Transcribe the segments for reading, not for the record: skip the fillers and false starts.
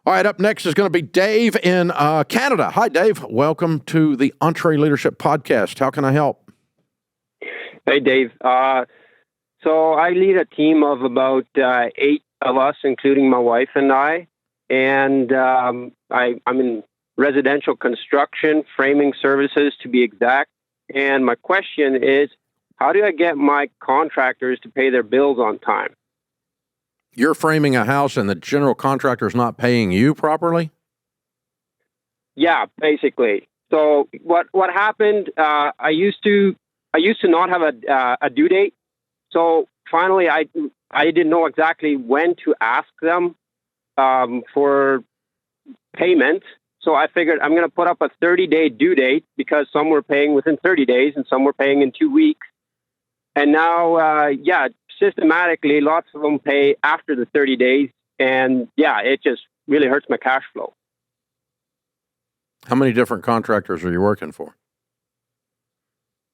All right, up next is going to be Dave in Canada. Hi, Dave. Welcome to the EntreLeadership Podcast. How can I help? Hey, Dave. So I lead a team of about 8 of us, including my wife and I. And I'm in residential construction, framing services to be exact. And my question is, how do I get my contractors to pay their bills on time? You're framing a house and the general contractor is not paying you properly? Yeah, basically. So what happened? I used to not have a due date. So finally, I didn't know exactly when to ask them for payment. So I figured I'm going to put up a 30-day due date because some were paying within 30 days and some were paying in 2 weeks. And now, systematically, lots of them pay after the 30 days. And it just really hurts my cash flow. How many different contractors are you working for?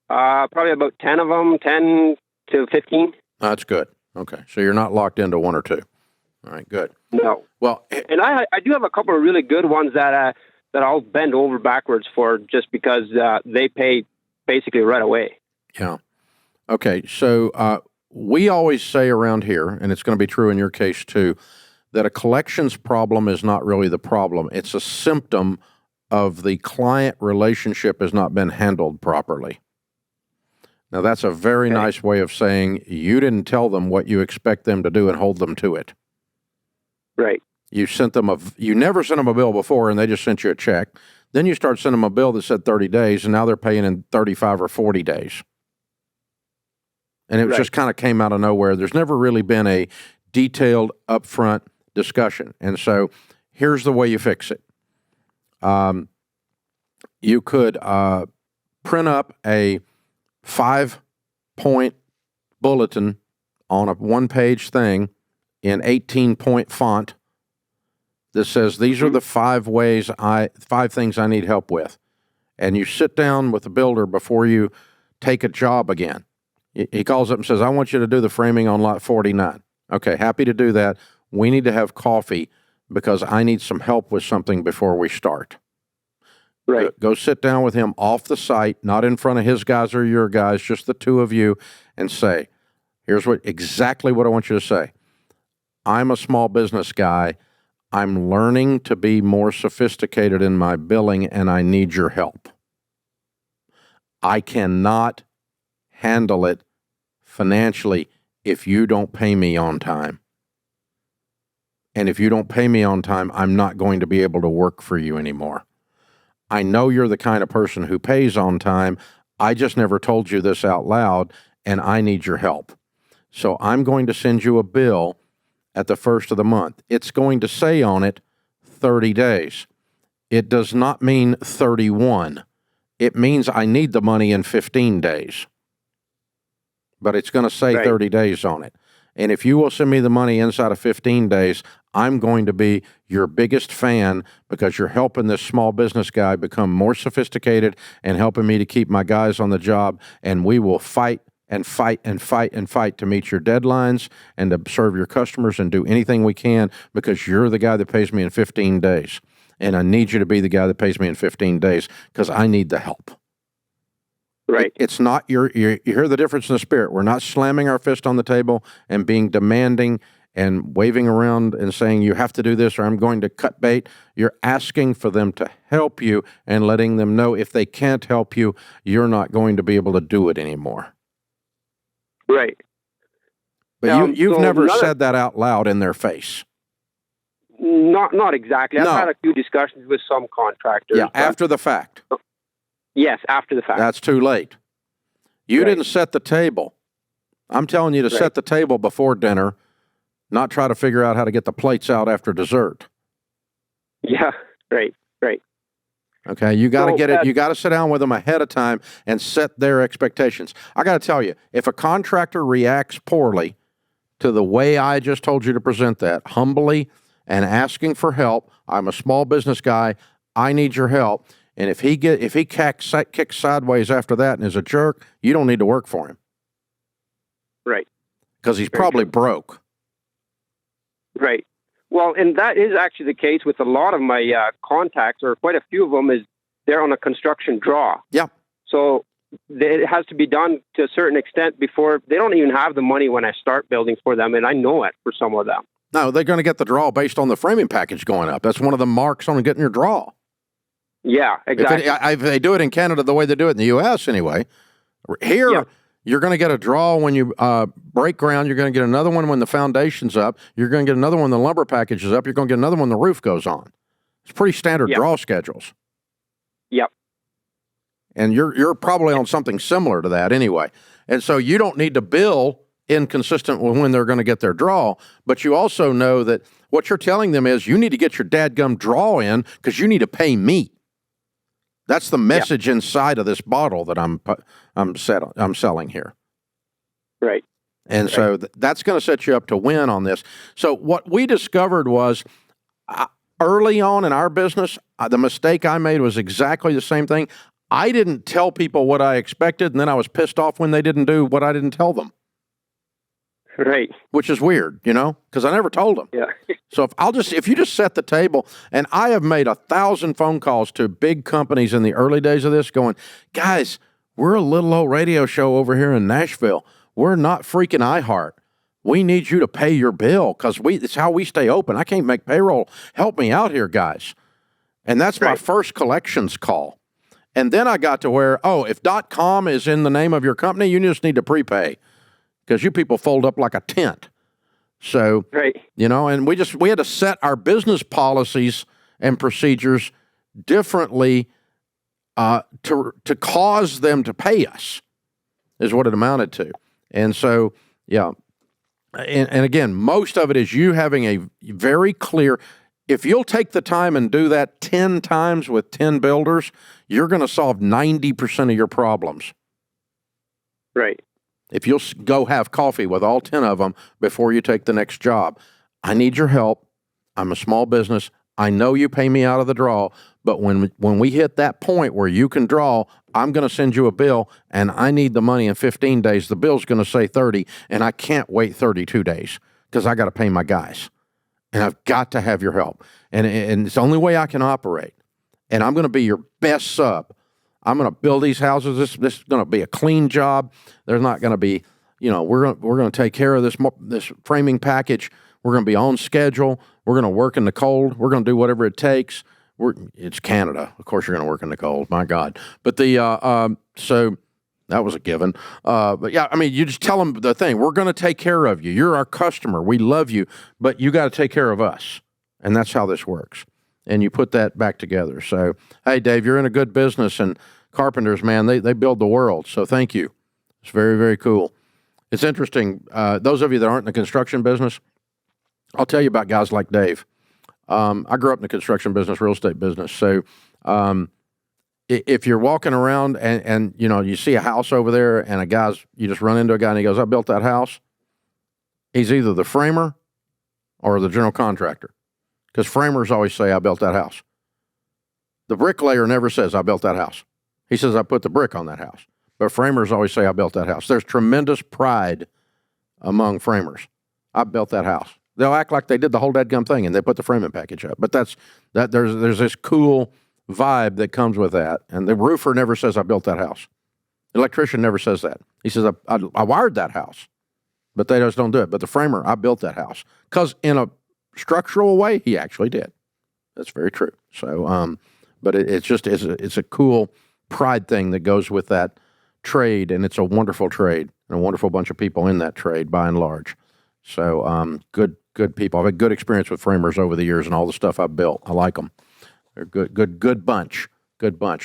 Probably about 10 of them, 10 to 15. That's good. Okay. So you're not locked into one or two. All right, good. No. Well, and I do have a couple of really good ones that I'll bend over backwards for just because they pay basically right away. Yeah. Okay. So we always say around here, and it's going to be true in your case too, that a collections problem is not really the problem. It's a symptom of the client relationship has not been handled properly. Now, that's a very nice way of saying you didn't tell them what you expect them to do and hold them to it. Right. You never sent them a bill before and they just sent you a check. Then you start sending them a bill that said 30 days and now they're paying in 35 or 40 days. And it just kind of came out of nowhere. There's never really been a detailed upfront discussion. And so here's the way you fix it. You could print up a 5-point bulletin on a 1-page thing in 18-point font that says, these are the 5 things I need help with. And you sit down with the builder before you take a job again. He calls up and says, I want you to do the framing on lot 49. Okay, happy to do that. We need to have coffee because I need some help with something before we start. Right. Go sit down with him off the site, not in front of his guys or your guys, just the two of you, and say, here's exactly what I want you to say. I'm a small business guy. I'm learning to be more sophisticated in my billing, and I need your help. I cannot handle it financially if you don't pay me on time. And if you don't pay me on time, I'm not going to be able to work for you anymore. I know you're the kind of person who pays on time. I just never told you this out loud, and I need your help. So I'm going to send you a bill at the first of the month. It's going to say on it 30 days. It does not mean 31. It means I need the money in 15 days. But it's going to say 30 days on it. And if you will send me the money inside of 15 days, I'm going to be your biggest fan because you're helping this small business guy become more sophisticated and helping me to keep my guys on the job. And we will fight and fight and fight and fight to meet your deadlines and to serve your customers and do anything we can because you're the guy that pays me in 15 days. And I need you to be the guy that pays me in 15 days because I need the help. Right. It's not you hear the difference in the spirit. We're not slamming our fist on the table and being demanding and waving around and saying you have to do this or I'm going to cut bait. You're asking for them to help you and letting them know if they can't help you, you're not going to be able to do it anymore. Right. But you've never said that out loud in their face. Not exactly. I've had a few discussions with some contractors. Yeah, after the fact. Yes, after the fact. That's too late. You didn't set the table. I'm telling you to set the table before dinner, not try to figure out how to get the plates out after dessert. Yeah, right. Okay, you got to get it. You got to sit down with them ahead of time and set their expectations. I got to tell you, if a contractor reacts poorly to the way I just told you to present that, humbly and asking for help, I'm a small business guy, I need your help. And if he kicks sideways after that and is a jerk, you don't need to work for him. Right. Because he's probably broke. Right. Well, and that is actually the case with a lot of my contacts, or quite a few of them, is they're on a construction draw. Yeah. So it has to be done to a certain extent before they don't even have the money when I start building for them, and I know it for some of them. No, they're going to get the draw based on the framing package going up. That's one of the marks on getting your draw. Yeah, exactly. If they do it in Canada the way they do it in the U.S. anyway, here you're going to get a draw when you break ground. You're going to get another one when the foundation's up. You're going to get another one when the lumber package is up. You're going to get another one when the roof goes on. It's pretty standard draw schedules. Yep. And you're probably on something similar to that anyway. And so you don't need to bill inconsistent with when they're going to get their draw, but you also know that what you're telling them is you need to get your dadgum draw in because you need to pay me. That's the message inside of this bottle that I'm selling here. Right. And so that's going to set you up to win on this. So what we discovered was early on in our business, the mistake I made was exactly the same thing. I didn't tell people what I expected, and then I was pissed off when they didn't do what I didn't tell them. Right. Which is weird, because I never told them. Yeah. So if you just set the table, and I have made 1,000 phone calls to big companies in the early days of this going, guys, we're a little old radio show over here in Nashville. We're not freaking iHeart. We need you to pay your bill because it's how we stay open. I can't make payroll. Help me out here, guys. And that's my first collections call. And then I got to where, if .com is in the name of your company, you just need to prepay because you people fold up like a tent. So, and we had to set our business policies and procedures differently to cause them to pay us is what it amounted to. And so, and again, most of it is you having a very clear, if you'll take the time and do that 10 times with 10 builders, you're going to solve 90% of your problems. Right. If you'll go have coffee with all 10 of them before you take the next job. I need your help. I'm a small business. I know you pay me out of the draw, but when we hit that point where you can draw, I'm going to send you a bill, and I need the money in 15 days. The bill's going to say 30, and I can't wait 32 days because I got to pay my guys, and I've got to have your help. And it's the only way I can operate, and I'm going to be your best sub. I'm going to build these houses. This is going to be a clean job. There's not going to be, we're going to take care of this framing package. We're going to be on schedule. We're going to work in the cold. We're going to do whatever it takes. It's Canada. Of course, you're going to work in the cold. My God. But so that was a given. But yeah, I mean, you just tell them the thing. We're going to take care of you. You're our customer. We love you, but you got to take care of us. And that's how this works. And you put that back together. So, hey, Dave, you're in a good business, and carpenters, man, they build the world. So thank you. It's very, very cool. It's interesting. Those of you that aren't in the construction business, I'll tell you about guys like Dave. I grew up in the construction business, real estate business. So if you're walking around and you see a house over there and you just run into a guy and he goes, I built that house. He's either the framer or the general contractor. Because framers always say, I built that house. The bricklayer never says, I built that house. He says, I put the brick on that house. But framers always say, I built that house. There's tremendous pride among framers. I built that house. They'll act like they did the whole dadgum thing and they put the framing package up. But there's this cool vibe that comes with that. And the roofer never says, I built that house. The electrician never says that. He says, I wired that house. But they just don't do it. But the framer, I built that house. Because in a structural way, he actually did. That's very true. So, but it's a cool pride thing that goes with that trade, and it's a wonderful trade and a wonderful bunch of people in that trade by and large. So, good people. I've had good experience with framers over the years, and all the stuff I've built. I like them. They're good bunch. Good bunch.